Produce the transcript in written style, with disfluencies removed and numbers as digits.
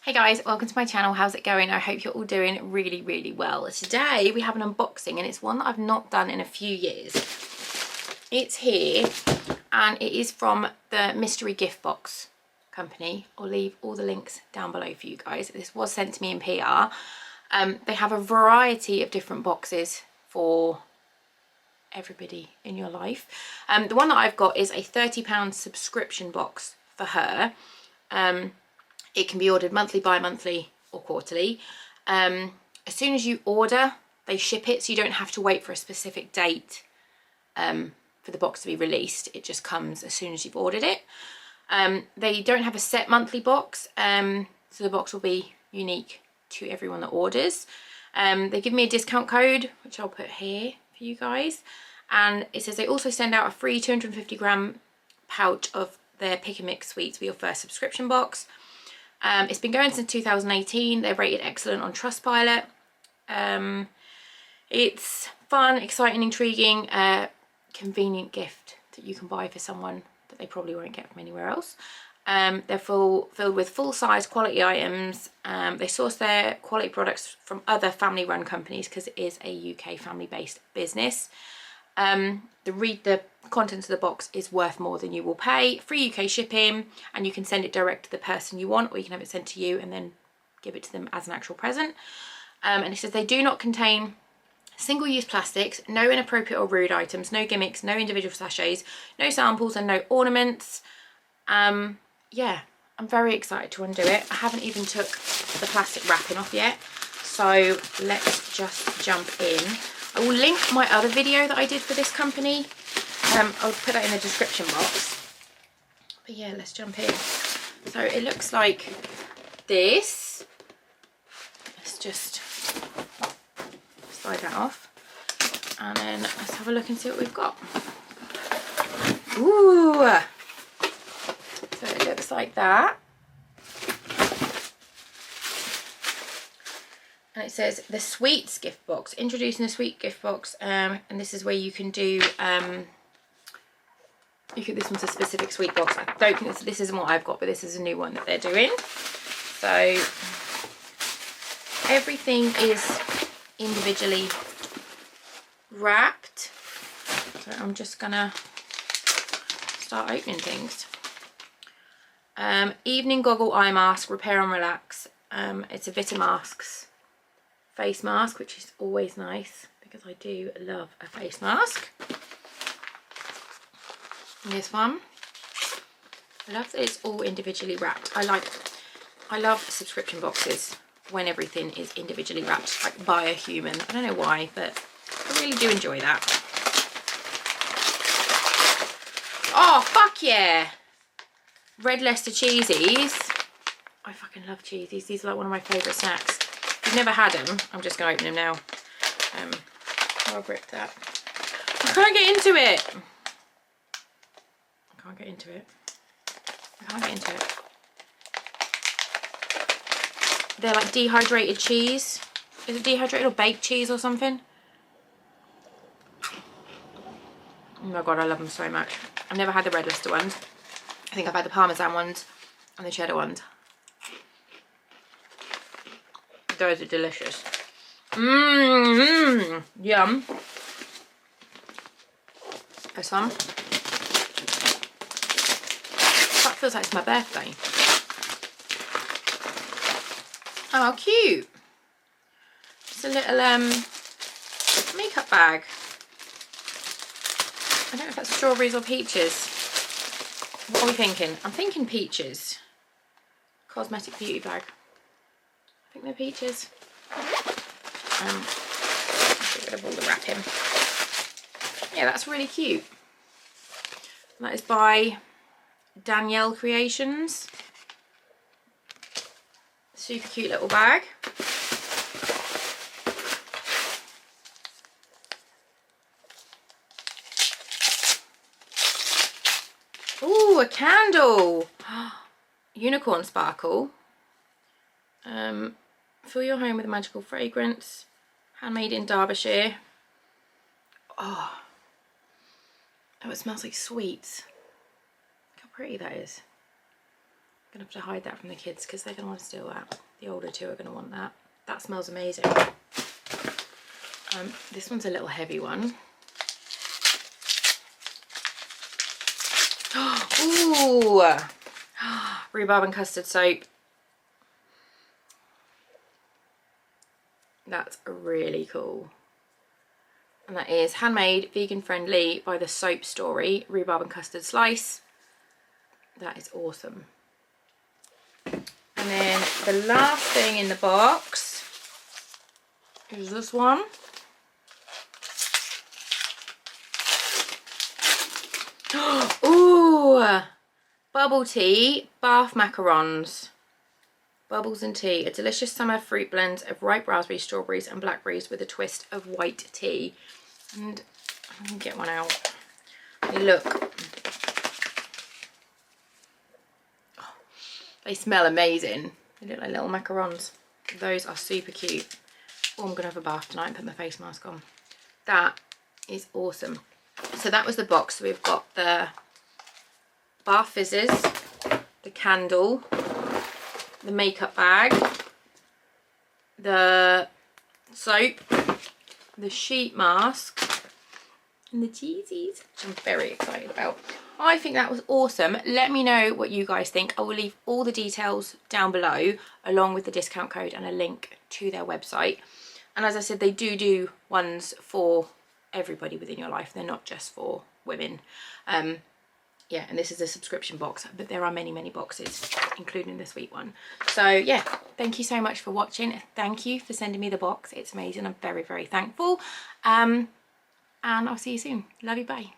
Hey guys, welcome to my channel. How's it going? I hope you're all doing really well. Today we have an unboxing and it's one that I've not done in a few years. It's here and it is from the Mystery Gift Box company. I'll leave all the links down below for you guys. This was sent to me in PR. They have a variety of different boxes for everybody in your life. The one that I've got is a £30 subscription box for her. It can be ordered monthly, bi-monthly or quarterly. As soon as you order, they ship it, so you don't have to wait for a specific date for the box to be released. It just comes as soon as you've ordered it. They don't have a set monthly box, so the box will be unique to everyone that orders. They give me a discount code, which I'll put here for you guys. And it says they also send out a free 250g pouch of their pick and mix sweets for your first subscription box. It's been going since 2018. They're rated excellent on Trustpilot. It's fun, exciting, intriguing, convenient gift that you can buy for someone that they probably won't get from anywhere else. They're filled with full-size quality items. They source their quality products from other family-run companies because it is a UK family-based business. The contents of the box is worth more than you will pay. Free UK shipping, and you can send it direct to the person you want, or you can have it sent to you and then give it to them as an actual present. And it says they do not contain single-use plastics, no inappropriate or rude items, no gimmicks, no individual sachets, no samples and no ornaments. Yeah, I'm very excited to undo it. I haven't even took the plastic wrapping off yet, so let's just jump in. I will link my other video that I did for this company. I'll put that in the description box. But yeah, let's jump in. So it looks like this. Let's just slide that off. And then let's have a look and see what we've got. Ooh! So it looks like that. And it says the sweets gift box, introducing the sweet gift box, and this is where you can do this one's a specific sweet box. I don't think this isn't what I've got, but this is a new one that they're doing. So everything is individually wrapped. So I'm just gonna start opening things. Evening goggle eye mask, repair and relax. It's a Vitamasks face mask, which is always nice because I do love a face mask. And this one, I love that it's all individually wrapped. I love subscription boxes when everything is individually wrapped, like by a human. I don't know why, but I really do enjoy that. Oh fuck yeah! Red Leicester cheesies. I fucking love cheesies. These are like one of my favourite snacks. If you've never had them, I'm just going to open them now. I'll grip that. I can't get into it. I can't get into it. I can't get into it. They're like dehydrated cheese. Is it dehydrated or baked cheese or something? Oh my god, I love them so much. I've never had the Red Leicester ones. I think I've had the Parmesan ones and the cheddar ones. Those are delicious. Yum. This one. That feels like it's my birthday. Oh, cute. It's a little makeup bag. I don't know if that's strawberries or peaches. What are we thinking? I'm thinking peaches. Cosmetic beauty bag. I think they're peaches. Get rid of all the wrapping. Yeah, that's really cute. That is by Danielle Creations. Super cute little bag. Ooh, a candle. Unicorn sparkle. Fill your home with a magical fragrance. Handmade in Derbyshire. Oh, it smells like sweets. Look how pretty that is. gonna have to hide that from the kids because they're gonna want to steal that. The older two are gonna want that. That smells amazing. This one's a little heavy one. Ooh, rhubarb and custard soap. That's really cool. And that is handmade, vegan friendly by the Soap Story, rhubarb and custard slice. That is awesome. And then the last thing in the box is this one. Ooh, bubble tea, bath macarons. Bubbles and tea, a delicious summer fruit blend of ripe raspberries, strawberries and blackberries with a twist of white tea. And I'm gonna get one out. Hey, look. Oh, they smell amazing. They look like little macarons. Those are super cute. Oh, I'm gonna have a bath tonight and put my face mask on. That is awesome. So that was the box. So we've got the bath fizzes, the candle, the makeup bag, the soap, the sheet mask, and the cheesies, which I'm very excited about. I think that was awesome. Let me know what you guys think. I will leave all the details down below along with the discount code and a link to their website. And as I said, they do ones for everybody within your life. They're not just for women. Yeah, and this is a subscription box, but there are many boxes, including the sweet one. So yeah, thank you so much for watching. Thank you for sending me the box. It's amazing. I'm very thankful. And I'll see you soon. Love you, bye.